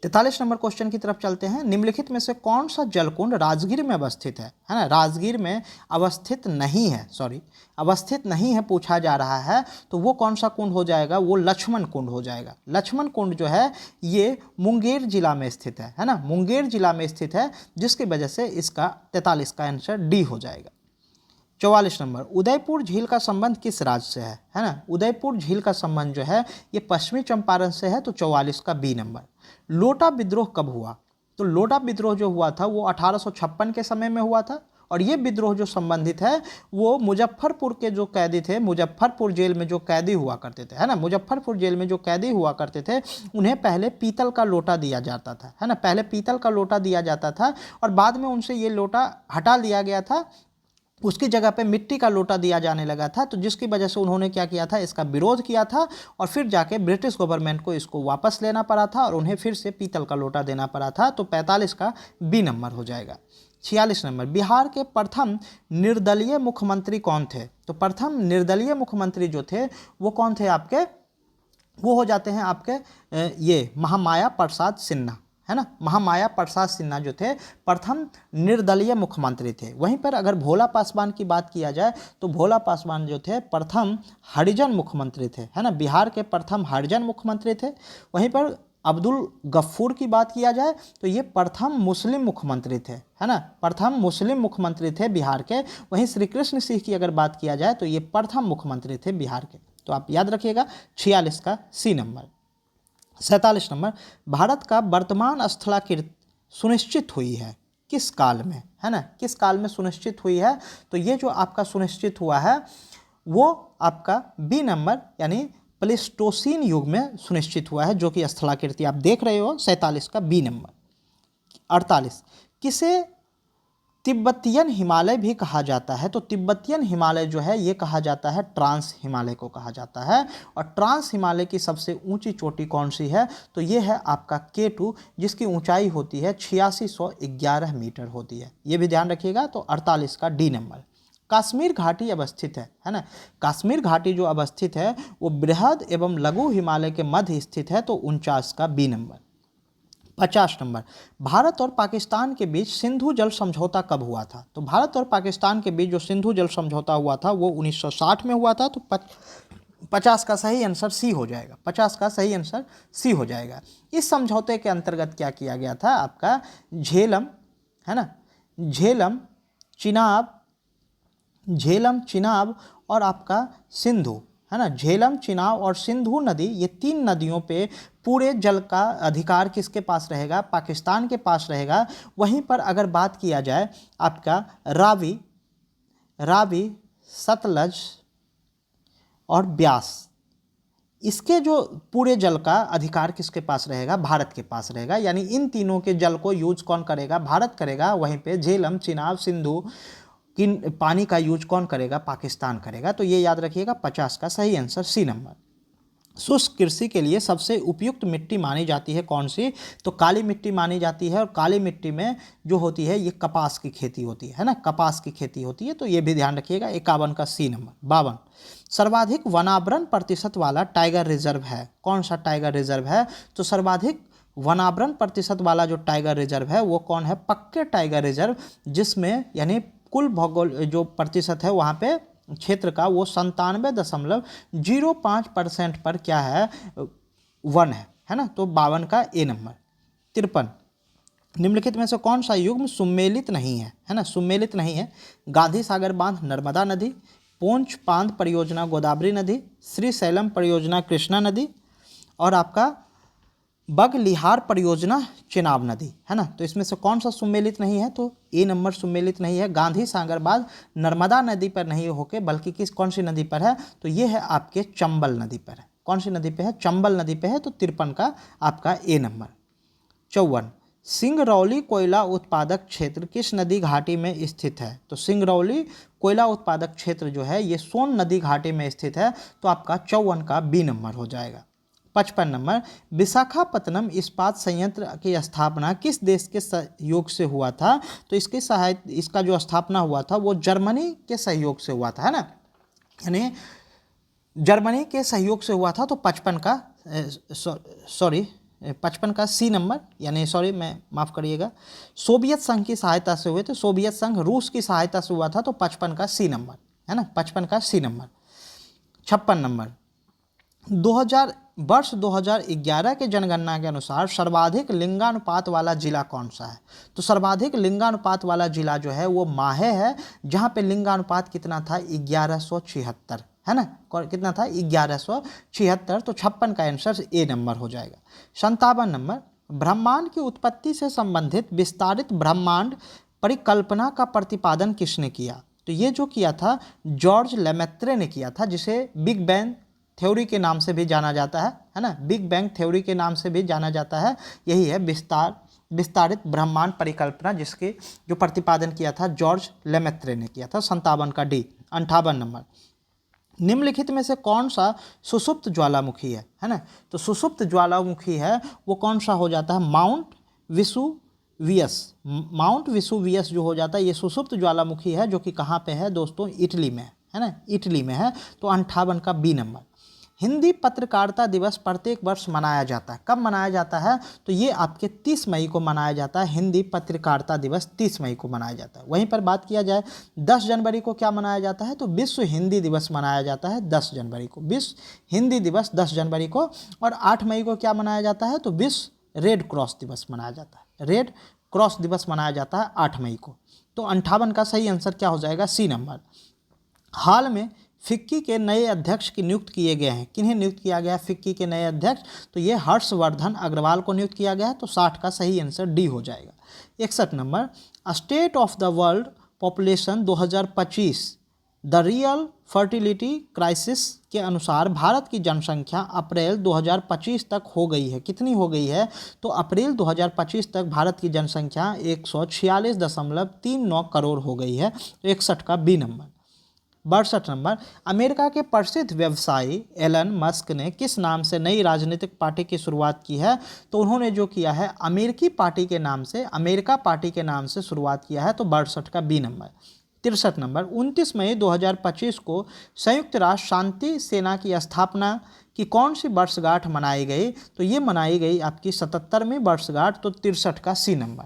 43 नंबर क्वेश्चन की तरफ चलते हैं। निम्नलिखित में से कौन सा जलकुंड राजगीर में अवस्थित है ना, राजगीर में अवस्थित नहीं है, अवस्थित नहीं है पूछा जा रहा है। तो वो कौन सा कुंड हो जाएगा, वो लक्ष्मण कुंड हो जाएगा। लक्ष्मण कुंड जो है ये मुंगेर जिला में स्थित है ना, मुंगेर जिला में स्थित है, जिसकी वजह से इसका 43 का आंसर डी हो जाएगा। 44 नंबर, उदयपुर झील का संबंध किस राज्य से है ना। उदयपुर झील का संबंध जो है ये पश्चिमी चंपारण से है। तो 44 का बी नंबर। लोटा विद्रोह कब हुआ, तो लोटा विद्रोह जो हुआ था वो 1856 के समय में हुआ था। और ये विद्रोह जो संबंधित है वो मुजफ्फरपुर के जो कैदी थे, मुजफ्फरपुर जेल में जो कैदी हुआ करते थे, है ना, मुजफ्फरपुर जेल में जो कैदी हुआ करते थे उन्हें पहले पीतल का लोटा दिया जाता था, है ना, पहले पीतल का लोटा दिया जाता था और बाद में उनसे ये लोटा हटा लिया गया था, उसकी जगह पे मिट्टी का लोटा दिया जाने लगा था। तो जिसकी वजह से उन्होंने क्या किया था, इसका विरोध किया था और फिर जाके ब्रिटिश गवर्नमेंट को इसको वापस लेना पड़ा था और उन्हें फिर से पीतल का लोटा देना पड़ा था। तो 45 का बी नंबर हो जाएगा। 46 नंबर, बिहार के प्रथम निर्दलीय मुख्यमंत्री कौन थे? तो प्रथम निर्दलीय मुख्यमंत्री जो थे वो कौन थे आपके, वो हो जाते हैं आपके ये महामाया प्रसाद सिन्हा, है ना, महामाया प्रसाद सिन्हा जो थे प्रथम निर्दलीय मुख्यमंत्री थे। वहीं पर अगर भोला पासवान की बात किया जाए तो भोला पासवान जो थे प्रथम हरिजन मुख्यमंत्री थे, है ना, बिहार के प्रथम हरिजन मुख्यमंत्री थे। वहीं पर अब्दुल गफ्फूर की बात किया जाए तो ये प्रथम मुस्लिम मुख्यमंत्री थे, है ना, प्रथम मुस्लिम मुख्यमंत्री थे बिहार के। वहीं श्री कृष्ण सिंह की अगर बात किया जाए तो ये प्रथम मुख्यमंत्री थे बिहार के। तो आप याद रखिएगा 46 का सी नंबर। 47 नंबर, भारत का वर्तमान स्थलाकृति सुनिश्चित हुई है किस काल में, है ना, किस काल में सुनिश्चित हुई है? तो ये जो आपका सुनिश्चित हुआ है वो आपका बी नंबर यानी प्लेस्टोसीन युग में सुनिश्चित हुआ है, जो कि स्थलाकृति आप देख रहे हो 47 का बी नंबर। 48, किसे तिब्बतियन हिमालय भी कहा जाता है? तो तिब्बतियन हिमालय जो है ये कहा जाता है ट्रांस हिमालय को कहा जाता है। और ट्रांस हिमालय की सबसे ऊंची चोटी कौन सी है? तो ये है आपका K2 जिसकी ऊंचाई होती है 8611 मीटर होती है, ये भी ध्यान रखिएगा। तो 48 का डी नंबर। कश्मीर घाटी अवस्थित है ना, कश्मीर घाटी जो अवस्थित है वो बृहद एवं लघु हिमालय के मध्य स्थित है, तो 49 का बी नंबर। 50 नंबर, भारत और पाकिस्तान के बीच सिंधु जल समझौता कब हुआ था? तो भारत और पाकिस्तान के बीच जो सिंधु जल समझौता हुआ था वो 1960 में हुआ था। तो 50 का सही आंसर सी हो जाएगा, 50 का सही आंसर सी हो जाएगा। इस समझौते के अंतर्गत क्या किया गया था? आपका झेलम, है ना, झेलम चिनाब और आपका सिंधु, है ना, झेलम चिनाब और सिंधु नदी, ये 3 नदियों पे पूरे जल का अधिकार किसके पास रहेगा? पाकिस्तान के पास रहेगा। वहीं पर अगर बात किया जाए आपका रावी सतलज और ब्यास, इसके जो पूरे जल का अधिकार किसके पास रहेगा? भारत के पास रहेगा। यानी इन तीनों के जल को यूज कौन करेगा? भारत करेगा। वहीं पे झेलम चिनाब सिंधु किन पानी का यूज कौन करेगा? पाकिस्तान करेगा। तो ये याद रखिएगा, 50 का सही आंसर सी नंबर। शुष्क कृषि के लिए सबसे उपयुक्त मिट्टी मानी जाती है कौन सी? तो काली मिट्टी मानी जाती है। और काली मिट्टी में जो होती है ये कपास की खेती होती है ना, कपास की खेती होती है। तो ये भी ध्यान रखिएगा। 51 का सी नंबर। 52, सर्वाधिक वनावरण प्रतिशत वाला टाइगर रिजर्व है कौन सा टाइगर रिजर्व है? तो सर्वाधिक वनावरण प्रतिशत वाला जो टाइगर रिजर्व है वो कौन है? पक्के टाइगर रिजर्व, जिसमें यानी कुल भौगोल जो प्रतिशत है वहाँ पे क्षेत्र का वो 97.05% पर क्या है? वन है ना। तो 52 का ए नंबर। 53, निम्नलिखित में से कौन सा युग्म सुमेलित नहीं है ना, सुमेलित नहीं है? गांधी सागर बांध नर्मदा नदी, पोंच बांध परियोजना गोदावरी नदी, श्रीशैलम परियोजना कृष्णा नदी और आपका बगलिहार परियोजना चेनाब नदी, है ना। तो इसमें से कौन सा सुमेलित नहीं है? तो ए नंबर सुमेलित नहीं है। गांधी सागर बांध नर्मदा नदी पर नहीं होके बल्कि कौन सी नदी पर है? तो ये है आपके चंबल नदी पर है। कौन सी नदी पे है? चंबल नदी पे है। तो 53 का आपका ए नंबर। 54, सिंगरौली कोयला उत्पादक क्षेत्र किस नदी घाटी में स्थित है? तो सिंगरौली कोयला उत्पादक क्षेत्र जो है ये सोन नदी घाटी में स्थित है। तो आपका 54 का बी नंबर हो जाएगा। 55 नंबर, विशाखापत्तनम इस्पात संयंत्र की स्थापना किस देश के सहयोग से हुआ था? तो इसका जो स्थापना हुआ था वो जर्मनी के सहयोग से हुआ था, है ना, यानी जर्मनी के सहयोग से हुआ था। तो 55 का सी नंबर, यानी माफ़ करिएगा, सोवियत संघ की सहायता से हुए थे। सोवियत संघ रूस की सहायता से हुआ था। तो 55 का सी नंबर, है ना, 55 का सी नंबर। 56 नंबर, 2011 के जनगणना के अनुसार सर्वाधिक लिंगानुपात वाला जिला कौन सा है? तो सर्वाधिक लिंगानुपात वाला जिला जो है वो माहे है, जहाँ पे लिंगानुपात कितना था? 1176, है ना, कितना था? 1176। तो 56 का आंसर ए नंबर हो जाएगा। 57 नंबर, ब्रह्मांड की उत्पत्ति से संबंधित विस्तारित ब्रह्मांड परिकल्पना का प्रतिपादन किसने किया? तो ये जो किया था जॉर्ज लेमेत्रे ने किया था, जिसे बिग बैंग थ्योरी के नाम से भी जाना जाता है ना, बिग बैंग थ्योरी के नाम से भी जाना जाता है। यही है विस्तारित ब्रह्मांड परिकल्पना, जिसके जो प्रतिपादन किया था जॉर्ज लेमेत्रे ने किया था। 57 का डी। 58 नंबर, निम्नलिखित में से कौन सा सुषुप्त ज्वालामुखी है ना? तो सुषुप्त ज्वालामुखी है वो कौन सा हो जाता है? Mount Vesuvius. माउंट विसुवियस जो हो जाता है ये सुषुप्त ज्वालामुखी है, जो कि कहाँ पे है दोस्तों? इटली में है ना, इटली में है। तो 58 का बी नंबर। हिंदी पत्रकारिता दिवस प्रत्येक वर्ष मनाया जाता है। कब मनाया जाता है? तो ये आपके 30 मई को मनाया जाता है। हिंदी पत्रकारिता दिवस 30 मई को मनाया जाता है। वहीं पर बात किया जाए 10 जनवरी को क्या मनाया जाता है? तो विश्व हिंदी दिवस मनाया जाता है 10 जनवरी को, विश्व हिंदी दिवस 10 जनवरी को। और 8 मई को क्या मनाया जाता है? तो विश्व रेड क्रॉस दिवस मनाया जाता है, रेड क्रॉस दिवस मनाया जाता है 8 मई को। तो 58 का सही आंसर क्या हो जाएगा? C number. हाल में फिक्की के नए अध्यक्ष की नियुक्त किए गए हैं। किन्हें नियुक्त किया गया है फिक्की के नए अध्यक्ष? तो ये हर्षवर्धन अग्रवाल को नियुक्त किया गया है। तो 60 का सही आंसर डी हो जाएगा। 61 number, state of the world population 2025 the real fertility crisis के अनुसार भारत की जनसंख्या अप्रैल 2025 तक हो गई है। कितनी हो गई है? तो अप्रैल 2025 तक भारत की जनसंख्या 146.39 करोड़ हो गई है। तो 61 का बी नंबर। 62 नंबर, अमेरिका के प्रसिद्ध व्यवसायी एलन मस्क ने किस नाम से नई राजनीतिक पार्टी की शुरुआत की है? तो उन्होंने जो किया है अमेरिकी पार्टी के नाम से, अमेरिका पार्टी के नाम से शुरुआत किया है। तो 62 का बी नंबर। 63 नंबर, 29 मई 2025 को संयुक्त राष्ट्र शांति सेना की स्थापना की कौन सी वर्षगांठ मनाई गई? तो ये मनाई गई आपकी 77वीं वर्षगांठ। तो 63 का सी नंबर,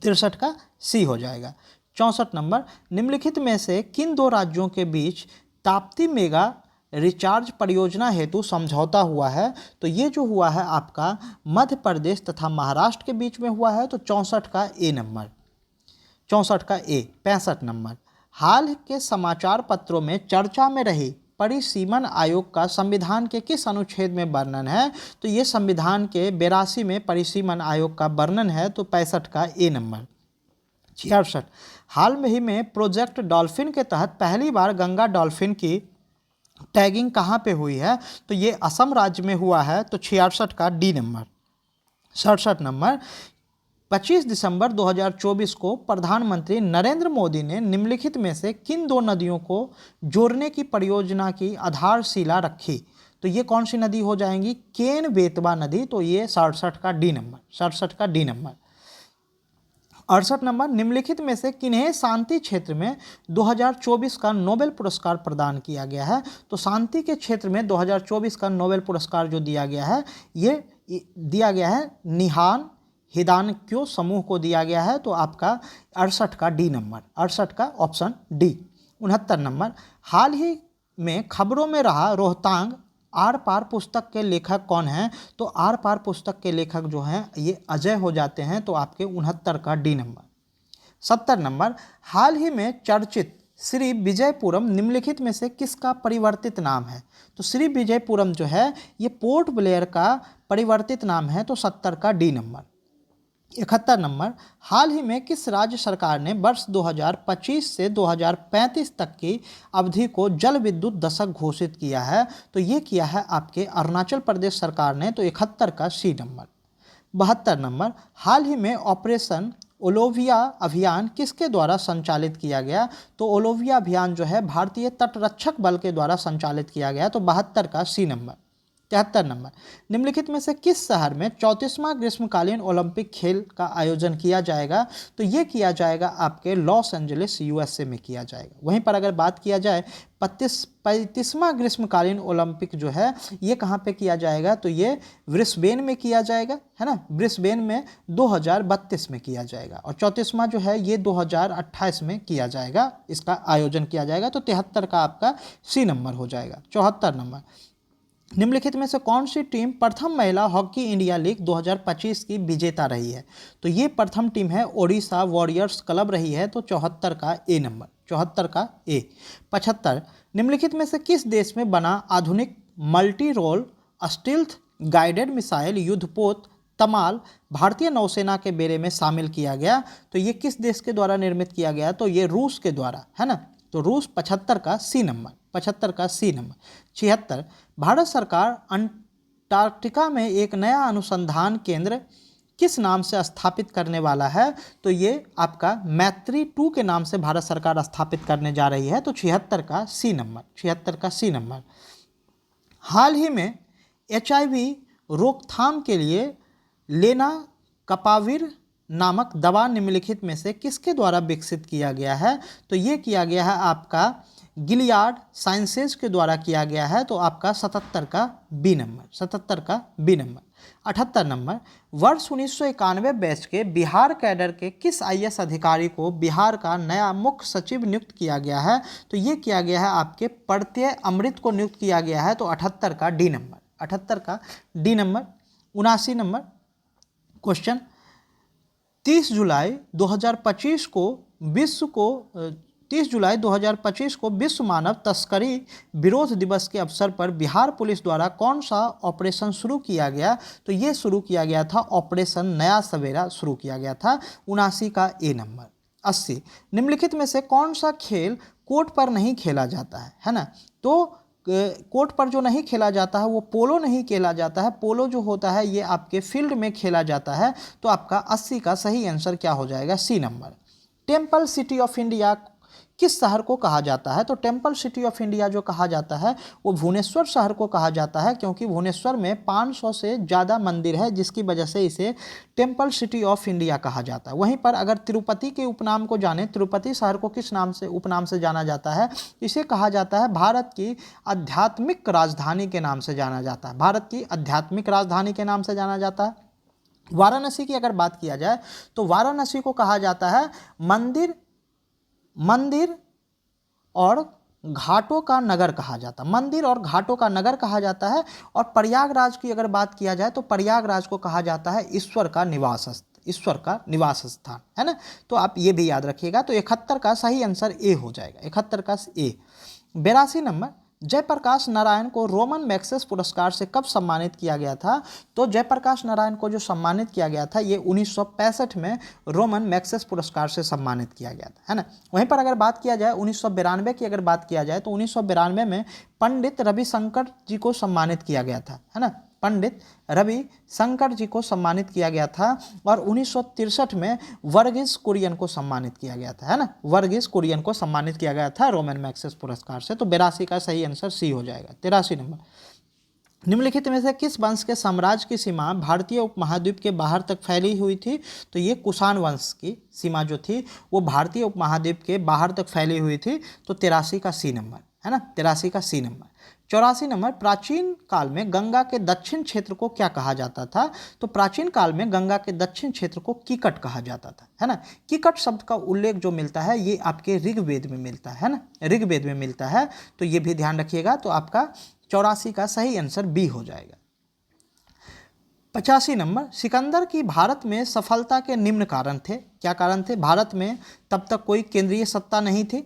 63 का सी हो जाएगा। 64 नंबर, निम्नलिखित में से किन दो राज्यों के बीच ताप्ती मेगा रिचार्ज परियोजना हेतु समझौता हुआ है? तो ये जो हुआ है आपका मध्य प्रदेश तथा महाराष्ट्र के बीच में हुआ है। तो 64 का ए नंबर, 64 का ए। 65 नंबर, हाल के समाचार पत्रों में चर्चा में रही परिसीमन आयोग का संविधान के किस अनुच्छेद में वर्णन है? तो ये संविधान के 82 में परिसीमन आयोग का वर्णन है। तो 65 का ए नंबर। 66, हाल में ही में प्रोजेक्ट डॉल्फिन के तहत पहली बार गंगा डॉल्फिन की टैगिंग कहाँ पे हुई है? तो ये असम राज्य में हुआ है। तो 66 का डी नंबर। 67 नंबर, 25 दिसंबर 2024 को प्रधानमंत्री नरेंद्र मोदी ने निम्नलिखित में से किन दो नदियों को जोड़ने की परियोजना की आधारशिला रखी? तो ये कौन सी नदी हो जाएंगी? केन बेतवा नदी। तो ये 67 का डी नंबर, 67 का डी नंबर। 68 नंबर, निम्नलिखित में से किन्हें शांति क्षेत्र में 2024 का नोबेल पुरस्कार प्रदान किया गया है? तो शांति के क्षेत्र में 2024 का नोबेल पुरस्कार जो दिया गया है ये दिया गया है निहान हिदानक्यो समूह को दिया गया है। तो आपका 68 का डी नंबर, 68 का ऑप्शन डी। 69 नंबर, हाल ही में खबरों में रहा रोहतांग आर पार पुस्तक के लेखक कौन हैं? तो आर पार पुस्तक के लेखक जो हैं ये अजय हो जाते हैं। तो आपके 69 का डी नंबर। 70 नंबर, हाल ही में चर्चित श्री विजयपुरम निम्नलिखित में से किसका परिवर्तित नाम है? तो श्री विजयपुरम जो है ये पोर्ट ब्लेयर का परिवर्तित नाम है। तो 70 का डी नंबर। 71 नंबर, हाल ही में किस राज्य सरकार ने वर्ष 2025 से 2035 तक की अवधि को जल विद्युत दशक घोषित किया है? तो ये किया है आपके अरुणाचल प्रदेश सरकार ने। तो 71 का सी नंबर। 72 नंबर, हाल ही में ऑपरेशन ओलोविया अभियान किसके द्वारा संचालित किया गया? तो ओलोविया अभियान जो है भारतीय तटरक्षक बल के द्वारा संचालित किया गया। तो 72 का सी नंबर। 73 नंबर, निम्नलिखित में से किस शहर में 34वां ग्रीष्मकालीन ओलंपिक खेल का आयोजन किया जाएगा? तो ये किया जाएगा आपके लॉस एंजलिस यूएसए में किया जाएगा। वहीं पर अगर बात किया जाए 35वां ग्रीष्मकालीन ओलंपिक जो है ये कहाँ पे किया जाएगा? तो ये ब्रिस्बेन में किया जाएगा, है ना, ब्रिस्बेन में 2032 में किया जाएगा। और 34वां जो है ये 2028 में किया जाएगा, इसका आयोजन किया जाएगा। तो 73 का आपका सी नंबर हो जाएगा। 74 नंबर, निम्नलिखित में से कौन सी टीम प्रथम महिला हॉकी इंडिया लीग 2025 की विजेता रही है? तो ये प्रथम टीम है ओडिशा वॉरियर्स क्लब रही है। तो 74 का ए नंबर, 74 का ए। 75, निम्नलिखित में से किस देश में बना आधुनिक multi role stealth guided missile युद्धपोत तमाल भारतीय नौसेना के बेड़े में शामिल किया गया, तो ये किस देश के द्वारा निर्मित किया गया? तो ये रूस के द्वारा, है ना। तो रूस 75 का सी नंबर, 75 का सी नंबर। 76, भारत सरकार अंटार्कटिका में एक नया अनुसंधान केंद्र किस नाम से स्थापित करने वाला है? तो ये आपका मैत्री-2 के नाम से भारत सरकार स्थापित करने जा रही है। तो 76 का सी नंबर, 76 का सी नंबर। हाल ही में HIV रोकथाम के लिए लेनाकापाविर नामक दवा निम्नलिखित में से किसके द्वारा विकसित किया गया है? तो ये किया गया है आपका गिलियाड साइंसेज के द्वारा किया गया है। तो आपका 77 का बी नंबर, 77 का बी नंबर। 78 नंबर, वर्ष 1991 बैच के बिहार कैडर के किस IAS अधिकारी को बिहार का नया मुख्य सचिव नियुक्त किया गया है? तो ये किया गया है आपके प्रत्यय अमृत को नियुक्त किया गया है। तो 78 का डी नंबर, 78 का डी नंबर। 79 नंबर क्वेश्चन, 30 जुलाई 2025 को विश्व मानव तस्करी विरोध दिवस के अवसर पर बिहार पुलिस द्वारा कौन सा ऑपरेशन शुरू किया गया? तो ये शुरू किया गया था ऑपरेशन नया सवेरा शुरू किया गया था। 79 का ए नंबर। 80, निम्नलिखित में से कौन सा खेल कोर्ट पर नहीं खेला जाता है ना? तो कोर्ट पर जो नहीं खेला जाता है वो पोलो नहीं खेला जाता है। पोलो जो होता है ये आपके फील्ड में खेला जाता है। तो आपका 80 का सही आंसर क्या हो जाएगा? C number. Temple city of India किस शहर को कहा जाता है? तो टेम्पल सिटी ऑफ इंडिया जो कहा जाता है वो भुवनेश्वर शहर को कहा जाता है, क्योंकि भुवनेश्वर में 500 से ज़्यादा मंदिर है, जिसकी वजह से इसे टेम्पल सिटी ऑफ इंडिया कहा जाता है। वहीं पर अगर तिरुपति के उपनाम को जाने, तिरुपति शहर को किस नाम से, उपनाम से जाना जाता है? इसे कहा जाता है भारत की आध्यात्मिक राजधानी के नाम से जाना जाता है। भारत की आध्यात्मिक राजधानी के नाम से जाना जाता है। वाराणसी की अगर बात किया जाए तो वाराणसी को कहा जाता है मंदिर और घाटों का नगर कहा जाता है। मंदिर और घाटों का नगर कहा जाता है। और प्रयागराज की अगर बात किया जाए तो प्रयागराज को कहा जाता है ईश्वर का निवास स्थान, है ना। तो आप ये भी याद रखिएगा। तो 71 का सही आंसर ए हो जाएगा, 71 का ए। 82 नंबर, जयप्रकाश नारायण को रोमन मैग्सेस पुरस्कार से कब सम्मानित किया गया था? तो जयप्रकाश नारायण को जो सम्मानित किया गया था ये 1965 में रोमन मैग्सेस पुरस्कार से सम्मानित किया गया था, है ना। वहीं पर अगर बात किया जाए 1992 की अगर बात किया जाए तो 1992 में पंडित रविशंकर जी को सम्मानित किया गया था, है ना। पंडित रविशंकर जी को सम्मानित किया गया था। और 1963 में वर्गीस कुरियन को सम्मानित किया गया था, है ना। वर्गीस कुरियन को सम्मानित किया गया था रोमन मैग्सेस पुरस्कार से। तो 82 का सही आंसर सी हो जाएगा। 83 नंबर, निम्नलिखित में से किस वंश के साम्राज्य की सीमा भारतीय उपमहाद्वीप के बाहर तक फैली हुई थी? तो ये कुषाण वंश की सीमा जो थी वो भारतीय उपमहाद्वीप के बाहर तक फैली हुई थी। तो 83 का सी नंबर, है ना, 83 का सी नंबर। 84 नंबर, प्राचीन काल में गंगा के दक्षिण क्षेत्र को क्या कहा जाता था? तो प्राचीन काल में गंगा के दक्षिण क्षेत्र को कीकट कहा जाता था, है ना। कीकट शब्द का उल्लेख जो मिलता है ये आपके ऋग्वेद में मिलता है ना, ऋग्वेद में मिलता है। तो ये भी ध्यान रखिएगा। तो आपका 84 का सही आंसर बी हो जाएगा। 85 नंबर, सिकंदर की भारत में सफलता के निम्न कारण थे। क्या कारण थे? भारत में तब तक कोई केंद्रीय सत्ता नहीं थी,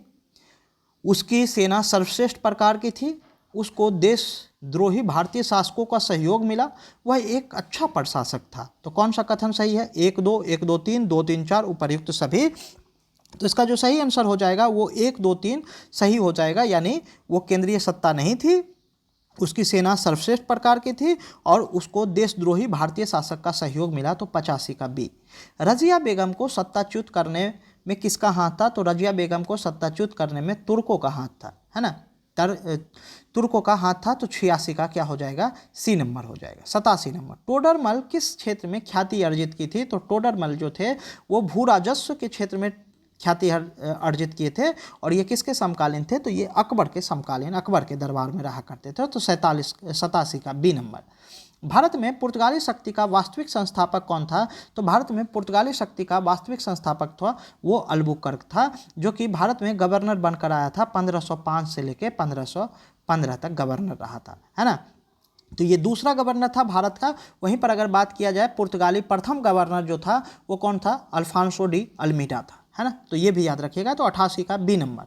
उसकी सेना सर्वश्रेष्ठ प्रकार की थी, उसको देशद्रोही भारतीय शासकों का सहयोग मिला, वह एक अच्छा प्रशासक था। तो कौन सा कथन सही है? 1 2 1 2 3 2 3 4 उपर्युक्त सभी। तो इसका जो सही आंसर हो जाएगा वो 1 2 3 सही हो जाएगा। यानी वो केंद्रीय सत्ता नहीं थी, उसकी सेना सर्वश्रेष्ठ प्रकार की थी और उसको देशद्रोही भारतीय शासक का सहयोग मिला। तो 85 का बी। रजिया बेगम को सत्ताच्युत करने में किसका हाथ था? तो रजिया बेगम को सत्ताच्युत करने में तुर्कों का हाथ था, है ना। तुर्कों का हाथ था। तो 86 का क्या हो जाएगा? सी नंबर हो जाएगा। 87 नंबर, टोडरमल किस क्षेत्र में ख्याति अर्जित की थी? तो टोडरमल जो थे वो भू राजस्व के क्षेत्र में ख्याति अर्जित किए थे। और ये किसके समकालीन थे? तो ये अकबर के समकालीन, अकबर के दरबार में रहा करते थे। तो 87 का बी नंबर। भारत में पुर्तगाली शक्ति का वास्तविक संस्थापक कौन था? तो भारत में पुर्तगाली शक्ति का वास्तविक संस्थापक था वो अल्बुकर्क था, जो कि भारत में गवर्नर बनकर आया था। 1505 से लेकर 1515 तक गवर्नर रहा था, है ना। तो ये दूसरा गवर्नर था भारत का। वहीं पर अगर बात किया जाए पुर्तगाली प्रथम गवर्नर जो था वो कौन था? अल्फांसो डी अल्मीडा था, है ना। तो ये भी याद रखिएगा। तो 88 का बी नंबर।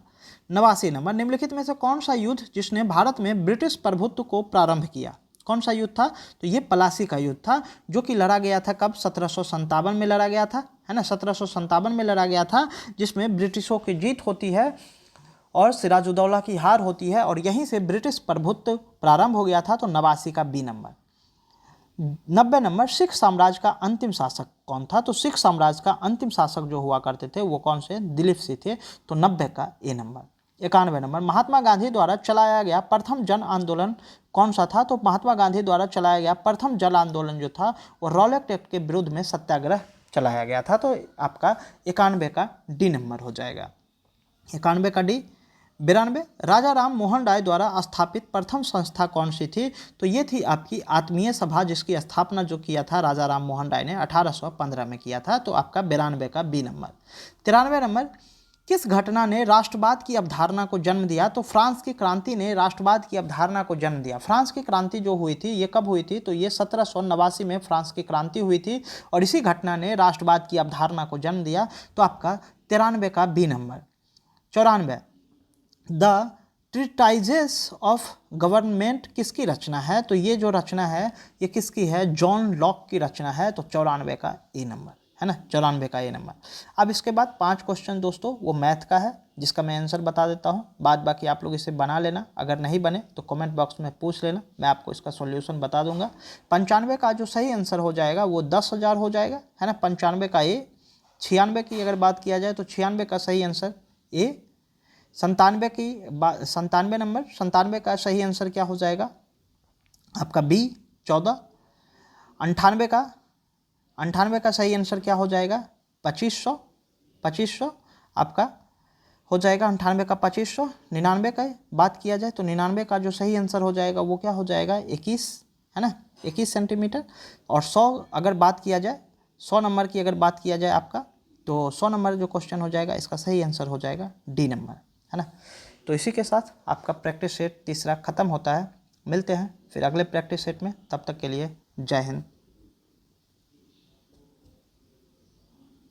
89 नंबर, निम्नलिखित में से कौन सा युद्ध जिसने भारत में ब्रिटिश प्रभुत्व को प्रारंभ किया? कौन सा युद्ध था? तो ये प्लासी का युद्ध था, जो कि लड़ा गया था कब? 1757 में लड़ा गया था, है ना, 1757 में लड़ा गया था, जिसमें ब्रिटिशों की जीत होती है और सिराजुद्दौला की हार होती है, और यहीं से ब्रिटिश प्रभुत्व प्रारंभ हो गया था। तो 89 का बी नंबर। 90 नंबर, सिख साम्राज्य का अंतिम शासक कौन था? तो सिख साम्राज्य का अंतिम शासक जो हुआ करते थे वो कौन से? दिलीप सिंह थे। तो 90 का ए नंबर। 91 नंबर, महात्मा गांधी द्वारा चलाया गया प्रथम जन आंदोलन कौन सा था? तो महात्मा गांधी द्वारा चलाया गया प्रथम जन आंदोलन जो था वो रॉलेट एक्ट के विरुद्ध में सत्याग्रह चलाया गया था। तो आपका 91 का डी नंबर हो जाएगा। 91 का डी। 92, राजा राम मोहन राय द्वारा स्थापित प्रथम संस्था कौन सी थी? तो ये थी आपकी आत्मीय सभा, जिसकी स्थापना जो किया था राजा राम मोहन राय ने 1815 में किया था। तो आपका 92 का बी नंबर। 93 नंबर, किस घटना ने राष्ट्रवाद की अवधारणा को जन्म दिया? तो फ्रांस की क्रांति ने राष्ट्रवाद की अवधारणा को जन्म दिया। फ्रांस की क्रांति जो हुई थी ये कब हुई थी? तो ये 1789 में फ्रांस की क्रांति हुई थी, और इसी घटना ने राष्ट्रवाद की अवधारणा को जन्म दिया। तो आपका 93 का B number. 94, the treatises of government किसकी रचना है? तो ये जो रचना है ये किसकी है? जॉन लॉक की रचना है। तो 94 का ए नंबर, है ना, 94 का ए नंबर। अब इसके बाद 5 क्वेश्चन दोस्तों वो मैथ का है, जिसका मैं आंसर बता देता हूँ। बाद बाकी आप लोग इसे बना लेना, अगर नहीं बने तो कमेंट बॉक्स में पूछ लेना, मैं आपको इसका सॉल्यूशन बता दूंगा। 95 का जो सही आंसर हो जाएगा वो 10,000 हो जाएगा, है ना, 95 का ए। 96 की अगर बात किया जाए तो 96 का सही आंसर ए। 97 नंबर, 97 का सही आंसर क्या हो जाएगा? आपका बी 14। 98 का सही आंसर क्या हो जाएगा? 2500 आपका हो जाएगा 98 का 2500। 99 का बात किया जाए तो 99 का जो सही आंसर हो जाएगा वो क्या हो जाएगा? 21, है ना, 21 सेंटीमीटर। और 100 अगर बात किया जाए, 100 नंबर की अगर बात किया जाए आपका, तो 100 नंबर जो क्वेश्चन हो जाएगा इसका सही आंसर हो जाएगा डी नंबर, है ना। तो इसी के साथ आपका प्रैक्टिस सेट तीसरा खत्म होता है। मिलते हैं फिर अगले प्रैक्टिस सेट में, तब तक के लिए जय हिंद।